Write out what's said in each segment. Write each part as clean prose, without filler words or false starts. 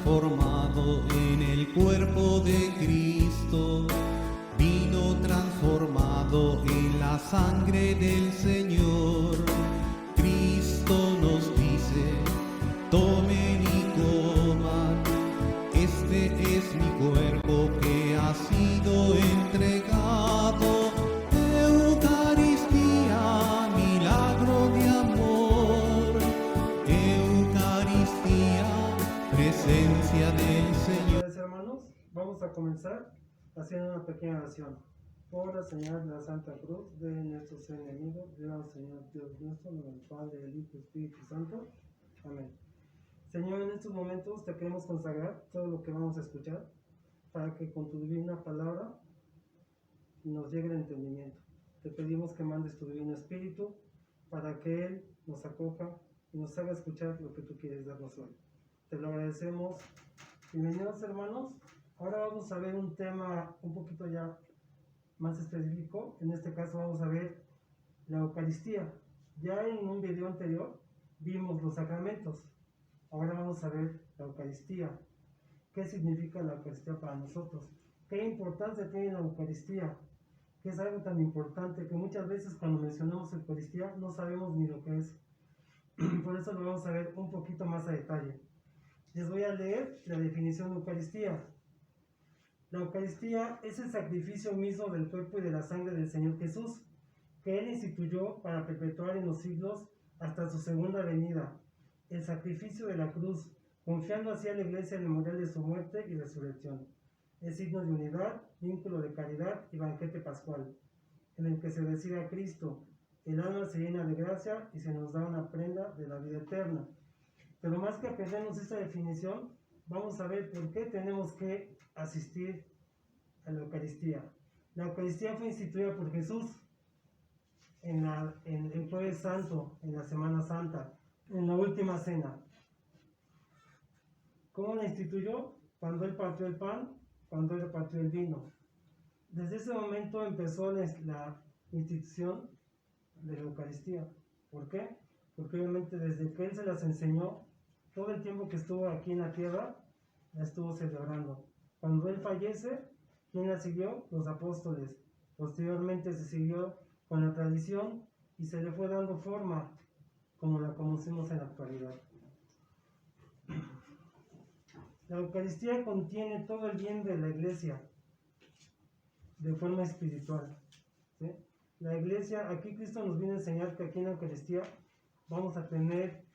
transformado en el cuerpo de Cristo, vino transformado en la sangre del Señor. Cristo nos dice: tomen y coman, este es mi cuerpo que ha sido entregado. Eucaristía, milagro de amor. Eucaristía, presencia del Señor. Gracias, hermanos. Vamos a comenzar haciendo una pequeña oración. Por la señal de la Santa Cruz de nuestros enemigos, Dios, Señor Dios nuestro, en el Padre, el Hijo y el Espíritu Santo. Amén. Señor, en estos momentos te queremos consagrar todo lo que vamos a escuchar, para que con tu divina palabra nos llegue el entendimiento. Te pedimos que mandes tu divino Espíritu para que Él nos acoja y nos haga escuchar lo que tú quieres darnos hoy. Te lo agradecemos. Bienvenidos, hermanos. Ahora vamos a ver un tema un poquito ya más específico. En este caso vamos a ver la Eucaristía. Ya en un video anterior vimos los sacramentos. Ahora vamos a ver la Eucaristía. ¿Qué significa la Eucaristía para nosotros? ¿Qué importancia tiene la Eucaristía? Que es algo tan importante que muchas veces cuando mencionamos Eucaristía no sabemos ni lo que es. Por eso lo vamos a ver un poquito más a detalle. Les voy a leer la definición de Eucaristía. La Eucaristía es el sacrificio mismo del cuerpo y de la sangre del Señor Jesús, que Él instituyó para perpetuar en los siglos hasta su segunda venida. El sacrificio de la cruz, confiando así a la Iglesia el memorial de su muerte y resurrección. Es signo de unidad, vínculo de caridad y banquete pascual, en el que se recibe a Cristo. El alma se llena de gracia y se nos da una prenda de la vida eterna. Pero más que aprendernos esta definición, vamos a ver por qué tenemos que asistir a la Eucaristía. La Eucaristía fue instituida por Jesús en el Jueves Santo, en la Semana Santa, en la última cena. ¿Cómo la instituyó? Cuando Él partió el pan, cuando Él partió el vino. Desde ese momento empezó la institución de la Eucaristía. ¿Por qué? Porque obviamente desde que Él se las enseñó, todo el tiempo que estuvo aquí en la tierra, la estuvo celebrando. Cuando Él fallece, ¿quién la siguió? Los apóstoles. Posteriormente se siguió con la tradición y se le fue dando forma como la conocemos en la actualidad. La Eucaristía contiene todo el bien de la Iglesia de forma espiritual, ¿sí? La Iglesia, aquí Cristo nos viene a enseñar que aquí en la Eucaristía vamos a tener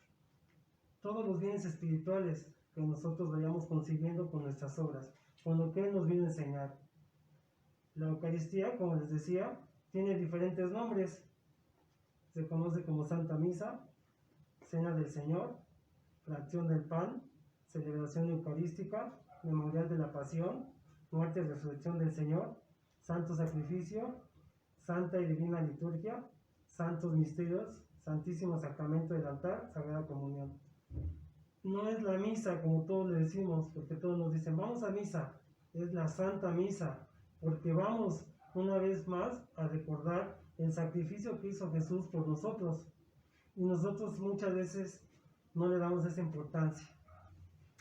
todos los bienes espirituales que nosotros vayamos consiguiendo con nuestras obras, con lo que Él nos viene a enseñar. La Eucaristía, como les decía, tiene diferentes nombres. Se conoce como Santa Misa, Cena del Señor, Fracción del Pan, Celebración Eucarística, Memorial de la Pasión, Muerte y Resurrección del Señor, Santo Sacrificio, Santa y Divina Liturgia, Santos Misterios, Santísimo Sacramento del Altar, Sagrada Comunión. No es la misa como todos le decimos, porque todos nos dicen vamos a misa, es la Santa Misa, porque vamos una vez más a recordar el sacrificio que hizo Jesús por nosotros, y nosotros muchas veces no le damos esa importancia.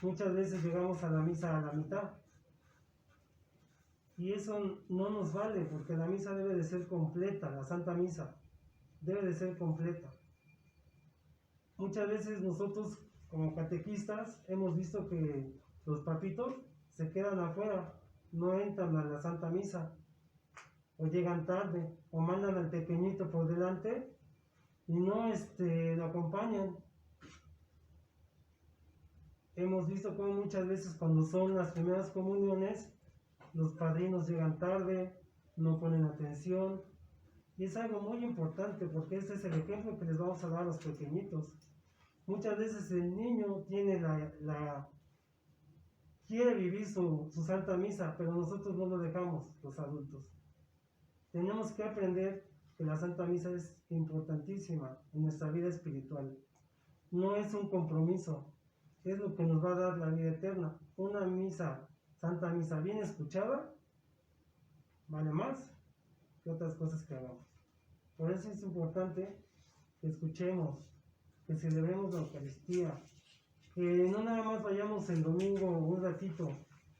Muchas veces llegamos a la misa a la mitad, y eso no nos vale, porque la misa debe de ser completa, la Santa Misa debe de ser completa. Muchas veces nosotros como catequistas hemos visto que los papitos se quedan afuera, no entran a la Santa Misa, o llegan tarde, o mandan al pequeñito por delante y no lo acompañan. Hemos visto cómo muchas veces cuando son las primeras comuniones, los padrinos llegan tarde, no ponen atención, y es algo muy importante porque este es el ejemplo que les vamos a dar a los pequeñitos. Muchas veces el niño tiene quiere vivir su Santa Misa, pero nosotros no lo dejamos, los adultos. Tenemos que aprender que la Santa Misa es importantísima en nuestra vida espiritual. No es un compromiso, es lo que nos va a dar la vida eterna. Una misa, Santa Misa bien escuchada, vale más que otras cosas que hagamos. Por eso es importante que escuchemos, que celebremos la Eucaristía, que no nada más vayamos el domingo ratito,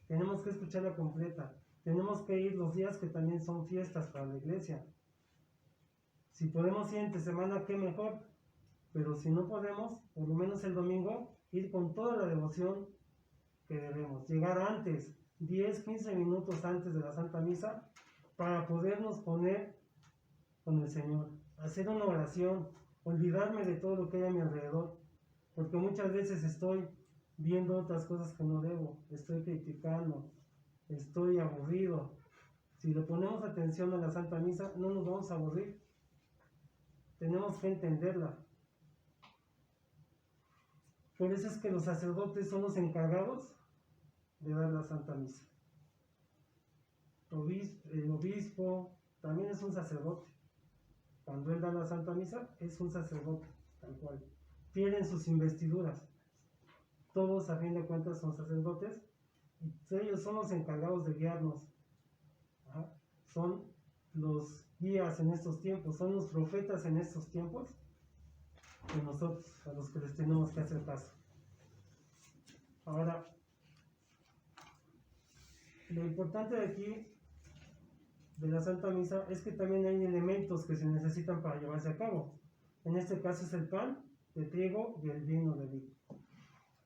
tenemos que escucharla completa, tenemos que ir los días que también son fiestas para la iglesia. Si podemos ir entre semana, qué mejor, pero si no podemos, por lo menos el domingo, ir con toda la devoción que debemos, llegar antes, 10, 15 minutos antes de la Santa Misa, para podernos poner con el Señor, hacer una oración, olvidarme de todo lo que hay a mi alrededor, porque muchas veces estoy viendo otras cosas que no debo, estoy criticando, estoy aburrido. Si le ponemos atención a la Santa Misa, no nos vamos a aburrir, tenemos que entenderla. Por eso es que los sacerdotes son los encargados de dar la Santa Misa. El obispo también es un sacerdote. Cuando él da la Santa Misa, es un sacerdote, tal cual. Tienen sus investiduras. Todos, a fin de cuentas, son sacerdotes. Y ellos son los encargados de guiarnos. ¿Ah? Son los guías en estos tiempos, son los profetas en estos tiempos, de nosotros, a los que les tenemos que hacer caso. Ahora, lo importante de aquí, de la Santa Misa, es que también hay elementos que se necesitan para llevarse a cabo. En este caso es el pan de trigo y el vino de vid.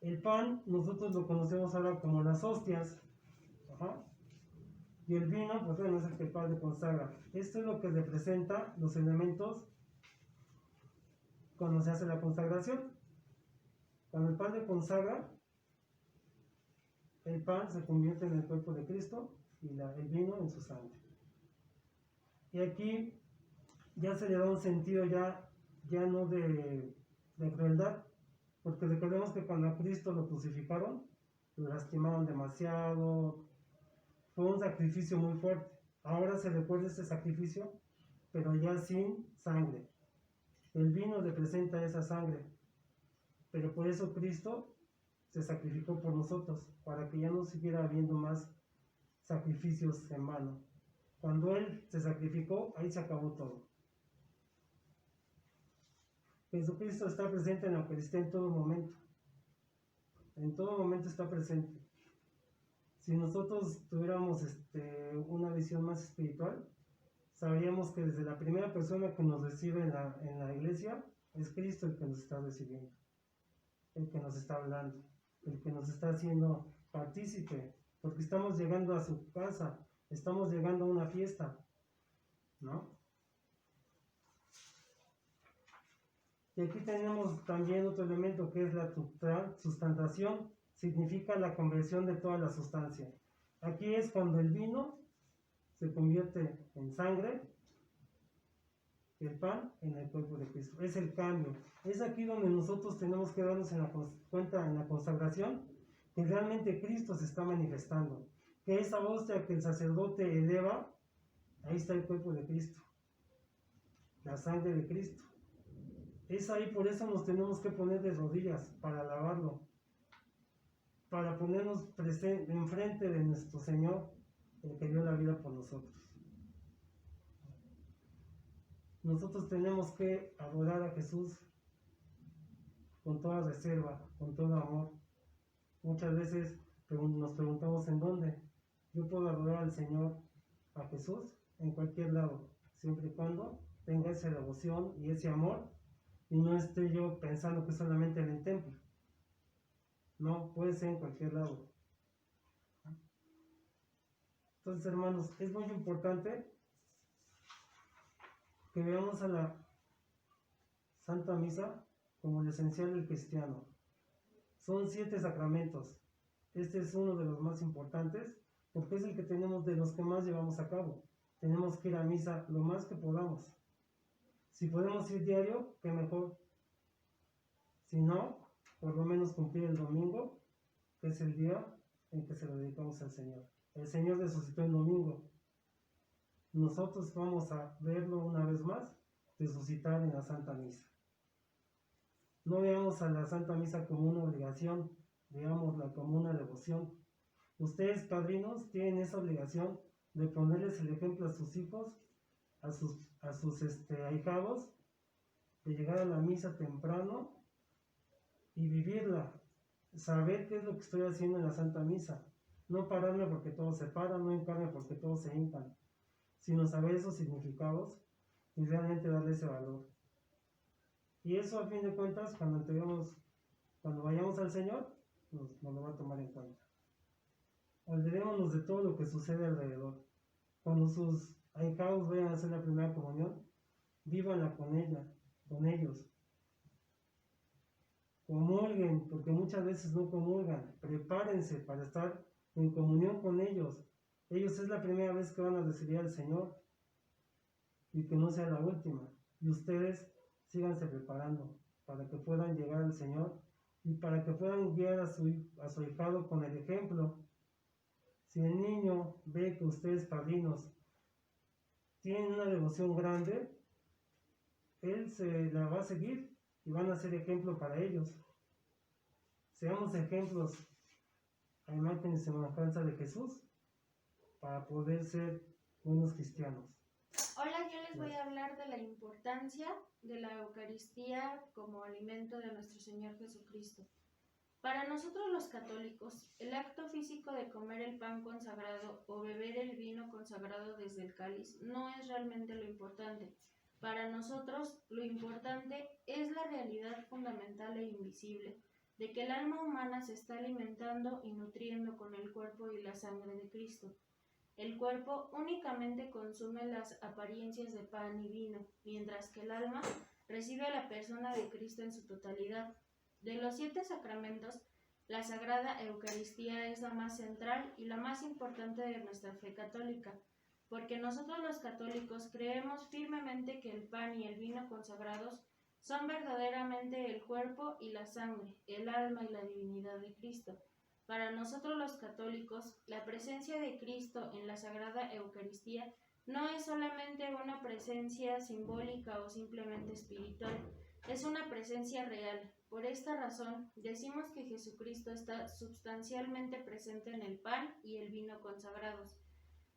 El pan, nosotros lo conocemos ahora como las hostias. Ajá. Y el vino, pues bueno, es el que el Padre consagra. Esto es lo que representa los elementos cuando se hace la consagración. Cuando el Padre consagra, el pan se convierte en el cuerpo de Cristo y el vino en su sangre. Y aquí ya se le da un sentido ya no de crueldad, porque recordemos que cuando a Cristo lo crucificaron, lo lastimaron demasiado, fue un sacrificio muy fuerte. Ahora se recuerda este sacrificio, pero ya sin sangre. El vino representa esa sangre, pero por eso Cristo se sacrificó por nosotros, para que ya no siguiera habiendo más sacrificios en vano. Cuando Él se sacrificó, ahí se acabó todo. Jesucristo está presente en la Eucaristía en todo momento. En todo momento está presente. Si nosotros tuviéramos una visión más espiritual, sabríamos que desde la primera persona que nos recibe en la iglesia, es Cristo el que nos está recibiendo, el que nos está hablando, el que nos está haciendo partícipe, porque estamos llegando a su casa, estamos llegando a una fiesta, ¿no? Y aquí tenemos también otro elemento que es la sustantación, significa la conversión de toda la sustancia. Aquí es cuando el vino se convierte en sangre, el pan en el cuerpo de Cristo. Es el cambio. Es aquí donde nosotros tenemos que darnos cuenta en la consagración que realmente Cristo se está manifestando. Que esa hostia que el sacerdote eleva, ahí está el cuerpo de Cristo, la sangre de Cristo. Es ahí, por eso nos tenemos que poner de rodillas para alabarlo, para ponernos enfrente de nuestro Señor, el que dio la vida por nosotros. Nosotros tenemos que adorar a Jesús con toda reserva, con todo amor. Muchas veces nos preguntamos en dónde. Yo puedo adorar al Señor, a Jesús, en cualquier lado, siempre y cuando tenga esa devoción y ese amor y no esté yo pensando que solamente en el templo. No, puede ser en cualquier lado. Entonces, hermanos, es muy importante que veamos a la Santa Misa como lo esencial del cristiano. Son 7 sacramentos. Este es uno de los más importantes porque es el que tenemos, de los que más llevamos a cabo. Tenemos que ir a misa lo más que podamos. Si podemos ir diario, qué mejor. Si no, por lo menos cumplir el domingo, que es el día en que se lo dedicamos al Señor. El Señor resucitó el domingo. Nosotros vamos a verlo una vez más, resucitar en la Santa Misa. No veamos a la Santa Misa como una obligación, veámosla como una devoción. Ustedes, padrinos, tienen esa obligación de ponerles el ejemplo a sus hijos, a sus ahijados, de llegar a la misa temprano y vivirla saber qué es lo que estoy haciendo en la Santa Misa. No pararme porque todos se paran, no hincarme porque todos se hincan, sino saber esos significados y realmente darle ese valor. Y eso, a fin de cuentas, cuando vayamos al Señor, nos lo va a tomar en cuenta. Olvidémonos de todo lo que sucede alrededor. Cuando sus ahijados vayan a hacer la primera comunión, vívanla con ellos. Comulguen, porque muchas veces no comulgan. Prepárense para estar en comunión con ellos. Ellos es la primera vez que van a recibir al Señor, y que no sea la última. Y ustedes síganse preparando para que puedan llegar al Señor y para que puedan guiar a su ahijado con el ejemplo. Si el niño ve que ustedes, padrinos, tienen una devoción grande, él se la va a seguir y van a ser ejemplo para ellos. Seamos ejemplos a imagen y semejanza de Jesús para poder ser buenos cristianos. Hola, yo les voy a hablar de la importancia de la Eucaristía como alimento de nuestro Señor Jesucristo. Para nosotros los católicos, el acto físico de comer el pan consagrado o beber el vino consagrado desde el cáliz no es realmente lo importante. Para nosotros, lo importante es la realidad fundamental e invisible de que el alma humana se está alimentando y nutriendo con el cuerpo y la sangre de Cristo. El cuerpo únicamente consume las apariencias de pan y vino, mientras que el alma recibe a la persona de Cristo en su totalidad. De los 7 sacramentos, la Sagrada Eucaristía es la más central y la más importante de nuestra fe católica, porque nosotros los católicos creemos firmemente que el pan y el vino consagrados son verdaderamente el cuerpo y la sangre, el alma y la divinidad de Cristo. Para nosotros los católicos, la presencia de Cristo en la Sagrada Eucaristía no es solamente una presencia simbólica o simplemente espiritual, es una presencia real. Por esta razón, decimos que Jesucristo está sustancialmente presente en el pan y el vino consagrados.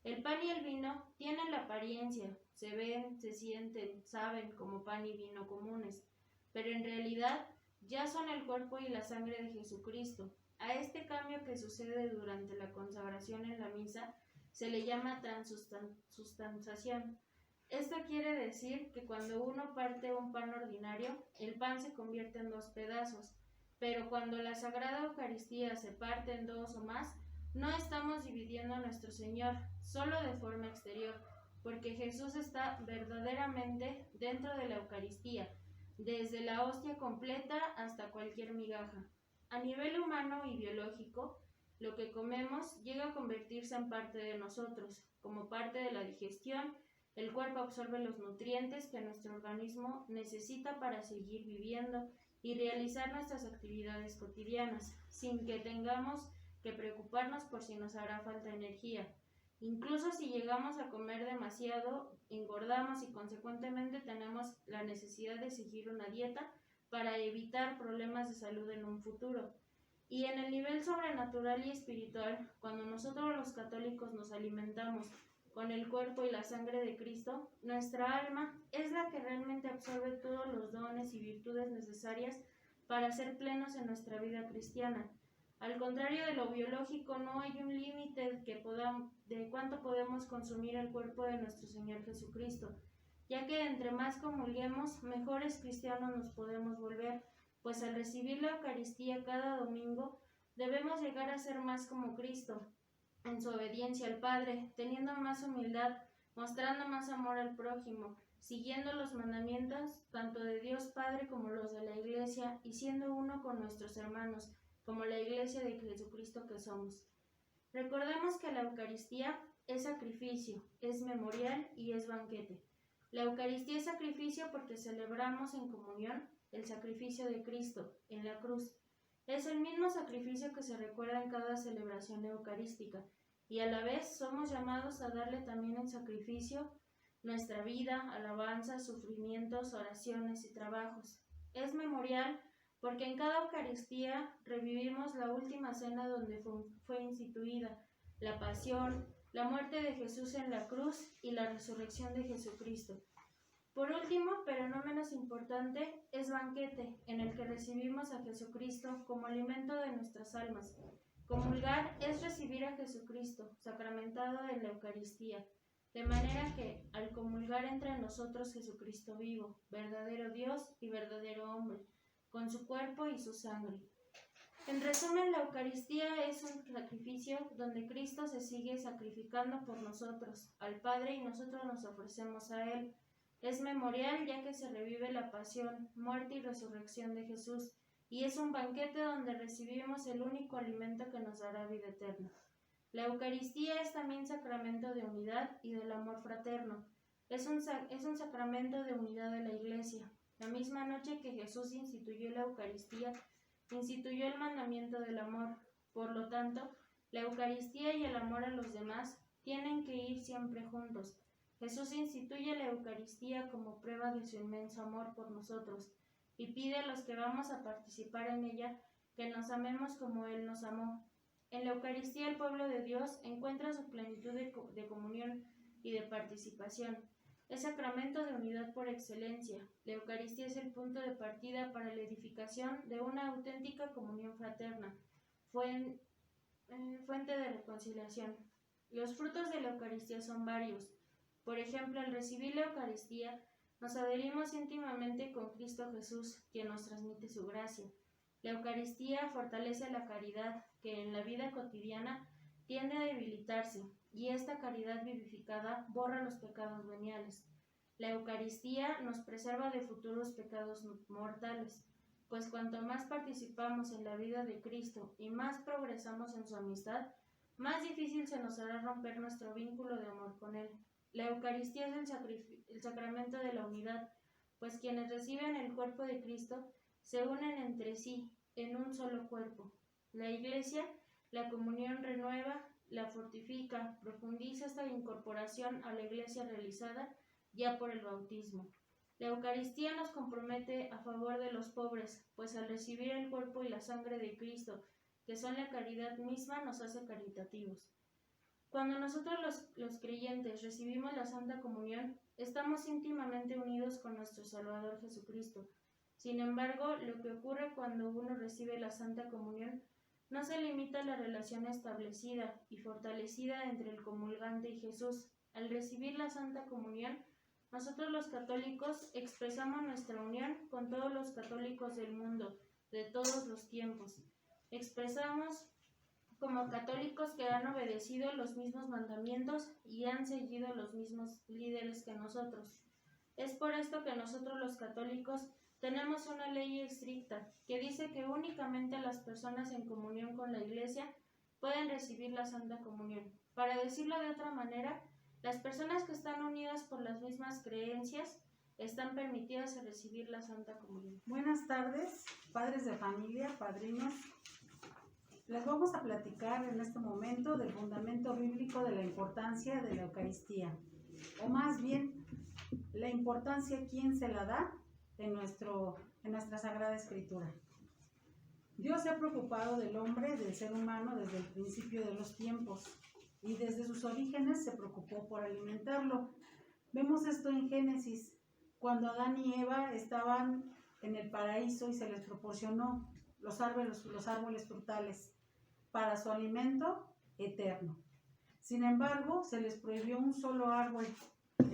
El pan y el vino tienen la apariencia, se ven, se sienten, saben como pan y vino comunes, pero en realidad ya son el cuerpo y la sangre de Jesucristo. A este cambio que sucede durante la consagración en la misa se le llama transustanciación. Esto quiere decir que cuando uno parte un pan ordinario, el pan se convierte en 2 pedazos, pero cuando la Sagrada Eucaristía se parte en 2 o más, no estamos dividiendo a nuestro Señor solo de forma exterior, porque Jesús está verdaderamente dentro de la Eucaristía, desde la hostia completa hasta cualquier migaja. A nivel humano y biológico, lo que comemos llega a convertirse en parte de nosotros. Como parte de la digestión, el cuerpo absorbe los nutrientes que nuestro organismo necesita para seguir viviendo y realizar nuestras actividades cotidianas, sin que tengamos que preocuparnos por si nos hará falta energía. Incluso si llegamos a comer demasiado, engordamos y consecuentemente tenemos la necesidad de seguir una dieta para evitar problemas de salud en un futuro. Y en el nivel sobrenatural y espiritual, cuando nosotros los católicos nos alimentamos con el cuerpo y la sangre de Cristo, nuestra alma es la que realmente absorbe todos los dones y virtudes necesarias para ser plenos en nuestra vida cristiana. Al contrario de lo biológico, no hay un límite de cuánto podemos consumir el cuerpo de nuestro Señor Jesucristo, ya que entre más comulguemos, mejores cristianos nos podemos volver, pues al recibir la Eucaristía cada domingo, debemos llegar a ser más como Cristo, en su obediencia al Padre, teniendo más humildad, mostrando más amor al prójimo, siguiendo los mandamientos tanto de Dios Padre como los de la Iglesia, y siendo uno con nuestros hermanos, como la Iglesia de Jesucristo que somos. Recordemos que la Eucaristía es sacrificio, es memorial y es banquete. La Eucaristía es sacrificio porque celebramos en comunión el sacrificio de Cristo en la cruz. Es el mismo sacrificio que se recuerda en cada celebración eucarística, y a la vez somos llamados a darle también en sacrificio nuestra vida, alabanzas, sufrimientos, oraciones y trabajos. Es memorial porque en cada Eucaristía revivimos la última cena donde fue instituida la pasión, la muerte de Jesús en la cruz y la resurrección de Jesucristo. Por último, pero no menos importante, es banquete, en el que recibimos a Jesucristo como alimento de nuestras almas. Comulgar es recibir a Jesucristo, sacramentado en la Eucaristía, de manera que, al comulgar entra en nosotros Jesucristo vivo, verdadero Dios y verdadero hombre, con su cuerpo y su sangre. En resumen, la Eucaristía es un sacrificio donde Cristo se sigue sacrificando por nosotros, al Padre, y nosotros nos ofrecemos a Él. Es memorial ya que se revive la pasión, muerte y resurrección de Jesús, y es un banquete donde recibimos el único alimento que nos dará vida eterna. La Eucaristía es también sacramento de unidad y del amor fraterno. Es un sacramento de unidad de la Iglesia. La misma noche que Jesús instituyó la Eucaristía, instituyó el mandamiento del amor. Por lo tanto, la Eucaristía y el amor a los demás tienen que ir siempre juntos. Jesús instituye la Eucaristía como prueba de su inmenso amor por nosotros y pide a los que vamos a participar en ella que nos amemos como Él nos amó. En la Eucaristía el pueblo de Dios encuentra su plenitud de comunión y de participación. Es sacramento de unidad por excelencia. La Eucaristía es el punto de partida para la edificación de una auténtica comunión fraterna, fuente de reconciliación. Los frutos de la Eucaristía son varios. Por ejemplo, al recibir la Eucaristía, nos adherimos íntimamente con Cristo Jesús, quien nos transmite su gracia. La Eucaristía fortalece la caridad, que en la vida cotidiana tiende a debilitarse, y esta caridad vivificada borra los pecados veniales. La Eucaristía nos preserva de futuros pecados mortales, pues cuanto más participamos en la vida de Cristo y más progresamos en su amistad, más difícil se nos hará romper nuestro vínculo de amor con Él. La Eucaristía es el sacramento de la unidad, pues quienes reciben el cuerpo de Cristo se unen entre sí en un solo cuerpo. La Iglesia, la comunión renueva, la fortifica, profundiza esta incorporación a la Iglesia realizada ya por el bautismo. La Eucaristía nos compromete a favor de los pobres, pues al recibir el cuerpo y la sangre de Cristo, que son la caridad misma, nos hace caritativos. Cuando nosotros los creyentes recibimos la Santa Comunión, estamos íntimamente unidos con nuestro Salvador Jesucristo. Sin embargo, lo que ocurre cuando uno recibe la Santa Comunión no se limita a la relación establecida y fortalecida entre el comulgante y Jesús. Al recibir la Santa Comunión, nosotros los católicos expresamos nuestra unión con todos los católicos del mundo, de todos los tiempos. Expresamos como católicos que han obedecido los mismos mandamientos y han seguido los mismos líderes que nosotros. Es por esto que nosotros los católicos tenemos una ley estricta que dice que únicamente las personas en comunión con la Iglesia pueden recibir la Santa Comunión. Para decirlo de otra manera, las personas que están unidas por las mismas creencias están permitidas a recibir la Santa Comunión. Buenas tardes, padres de familia, padrinos. Les vamos a platicar en este momento del fundamento bíblico de la importancia de la Eucaristía, o más bien, la importancia quién se la da en nuestra Sagrada Escritura. Dios se ha preocupado del hombre, del ser humano, desde el principio de los tiempos, y desde sus orígenes se preocupó por alimentarlo. Vemos esto en Génesis, cuando Adán y Eva estaban en el paraíso y se les proporcionó los árboles frutales para su alimento eterno. Sin embargo, se les prohibió un solo árbol,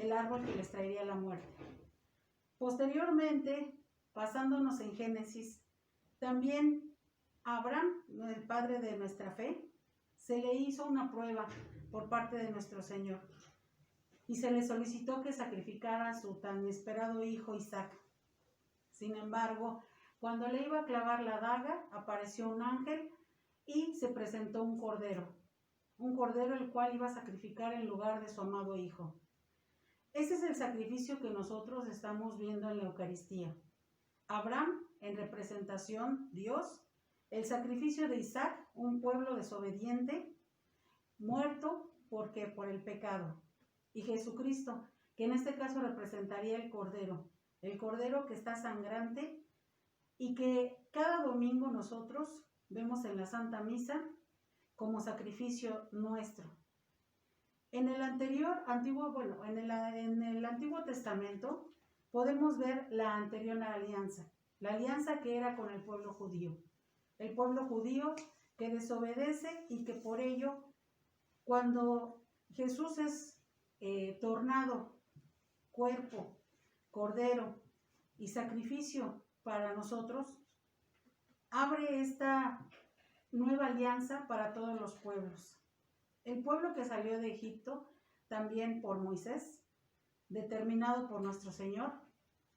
el árbol que les traería la muerte. Posteriormente, basándonos en Génesis, también a Abraham, el padre de nuestra fe, se le hizo una prueba por parte de nuestro Señor y se le solicitó que sacrificara a su tan esperado hijo Isaac. Sin embargo, cuando le iba a clavar la daga, apareció un ángel y se presentó un cordero el cual iba a sacrificar en lugar de su amado hijo. Ese es el sacrificio que nosotros estamos viendo en la Eucaristía. Abraham, en representación, Dios; el sacrificio de Isaac, un pueblo desobediente, muerto por el pecado; y Jesucristo, que en este caso representaría el cordero que está sangrante y que cada domingo nosotros vemos en la Santa Misa como sacrificio nuestro. En el Antiguo Testamento podemos ver la anterior alianza, la alianza que era con el pueblo judío que desobedece y que por ello, cuando Jesús es tornado cuerpo, cordero y sacrificio para nosotros, abre esta nueva alianza para todos los pueblos. El pueblo que salió de Egipto, también por Moisés, determinado por nuestro Señor,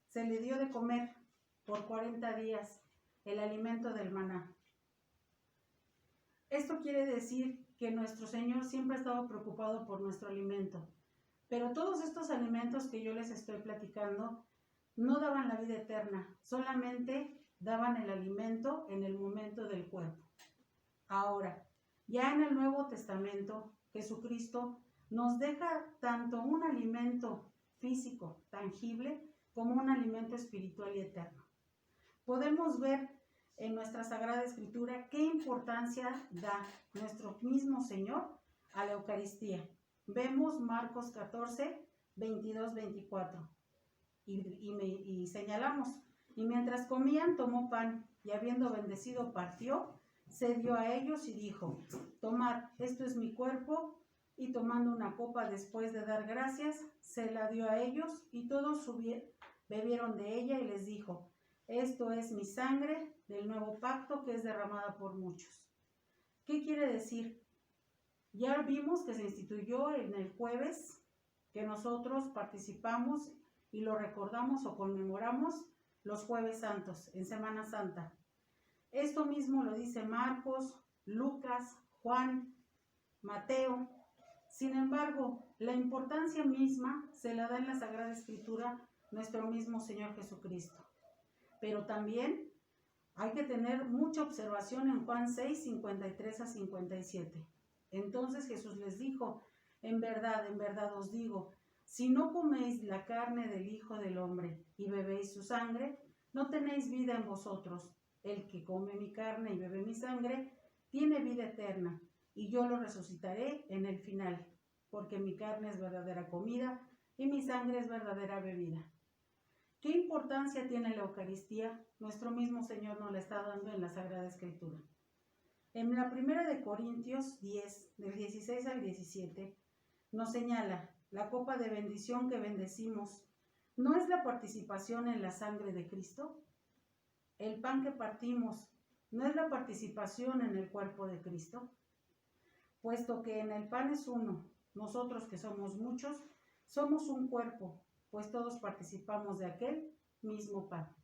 se le dio de comer por 40 días el alimento del maná. Esto quiere decir que nuestro Señor siempre ha estado preocupado por nuestro alimento, pero todos estos alimentos que yo les estoy platicando no daban la vida eterna, solamente daban el alimento en el momento del cuerpo. Ahora, ya en el Nuevo Testamento, Jesucristo nos deja tanto un alimento físico, tangible, como un alimento espiritual y eterno. Podemos ver en nuestra Sagrada Escritura qué importancia da nuestro mismo Señor a la Eucaristía. Vemos Marcos 14, 22, 24 y señalamos: y mientras comían tomó pan y habiendo bendecido partió, se dio a ellos y dijo: tomad, esto es mi cuerpo. Y tomando una copa después de dar gracias, se la dio a ellos y todos bebieron de ella y les dijo: esto es mi sangre del nuevo pacto que es derramada por muchos. ¿Qué quiere decir? Ya vimos que se instituyó en el jueves, que nosotros participamos y lo recordamos o conmemoramos los jueves santos, en Semana Santa. Esto mismo lo dice Marcos, Lucas, Juan, Mateo. Sin embargo, la importancia misma se la da en la Sagrada Escritura nuestro mismo Señor Jesucristo. Pero también hay que tener mucha observación en Juan 6, 53 a 57. Entonces Jesús les dijo: en verdad os digo, si no coméis la carne del Hijo del Hombre y bebéis su sangre, no tenéis vida en vosotros. El que come mi carne y bebe mi sangre, tiene vida eterna, y yo lo resucitaré en el final, porque mi carne es verdadera comida y mi sangre es verdadera bebida. ¿Qué importancia tiene la Eucaristía? Nuestro mismo Señor nos la está dando en la Sagrada Escritura. En la primera de Corintios 10, del 16 al 17, nos señala: la copa de bendición que bendecimos, ¿no es la participación en la sangre de Cristo? El pan que partimos, ¿no es la participación en el cuerpo de Cristo? Puesto que en el pan es uno, nosotros que somos muchos, somos un cuerpo, pues todos participamos de aquel mismo pan.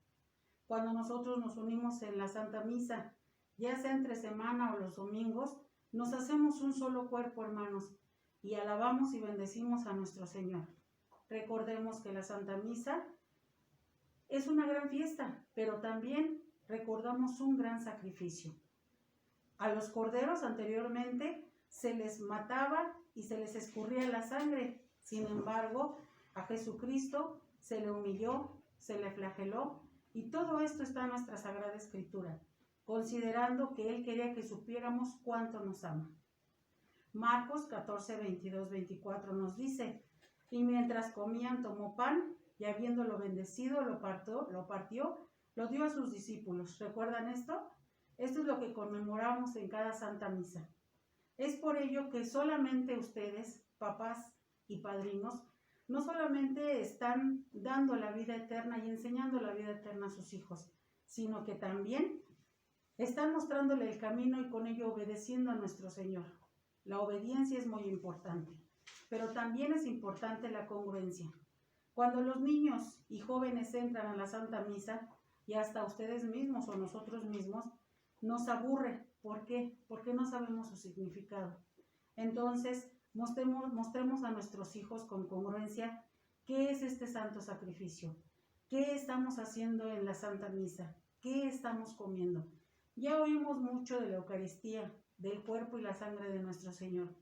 Cuando nosotros nos unimos en la Santa Misa, ya sea entre semana o los domingos, nos hacemos un solo cuerpo, hermanos, y alabamos y bendecimos a nuestro Señor. Recordemos que la Santa Misa es una gran fiesta, pero también recordamos un gran sacrificio. A los corderos anteriormente se les mataba y se les escurría la sangre. Sin embargo, a Jesucristo se le humilló, se le flageló, y todo esto está en nuestra Sagrada Escritura, considerando que Él quería que supiéramos cuánto nos ama. Marcos 14, 22, 24 nos dice: y mientras comían tomó pan, y habiéndolo bendecido, lo partió, lo dio a sus discípulos. ¿Recuerdan esto? Esto es lo que conmemoramos en cada Santa Misa. Es por ello que solamente ustedes, papás y padrinos, no solamente están dando la vida eterna y enseñando la vida eterna a sus hijos, sino que también están mostrándole el camino y con ello obedeciendo a nuestro Señor. La obediencia es muy importante, pero también es importante la congruencia. Cuando los niños y jóvenes entran a la Santa Misa, y hasta ustedes mismos o nosotros mismos, nos aburre. ¿Por qué? Porque no sabemos su significado. Entonces, mostremos a nuestros hijos con congruencia qué es este santo sacrificio, qué estamos haciendo en la Santa Misa, qué estamos comiendo. Ya oímos mucho de la Eucaristía, del cuerpo y la sangre de nuestro Señor.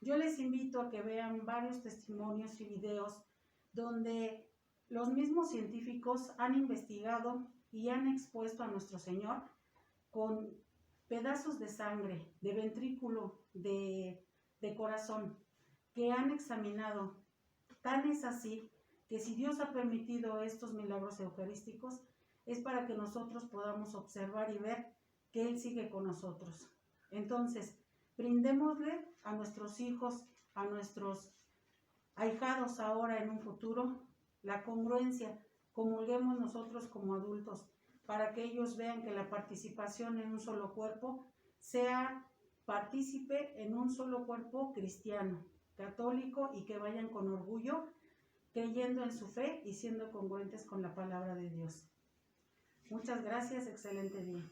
Yo les invito a que vean varios testimonios y videos donde los mismos científicos han investigado y han expuesto a nuestro Señor con pedazos de sangre, de ventrículo, de corazón, que han examinado. Tan es así que si Dios ha permitido estos milagros eucarísticos, es para que nosotros podamos observar y ver que Él sigue con nosotros. Entonces, brindémosle a nuestros hijos, a nuestros ahijados ahora en un futuro, la congruencia, comulguemos nosotros como adultos, para que ellos vean que la participación en un solo cuerpo sea partícipe en un solo cuerpo cristiano, católico, y que vayan con orgullo, creyendo en su fe y siendo congruentes con la palabra de Dios. Muchas gracias, excelente día.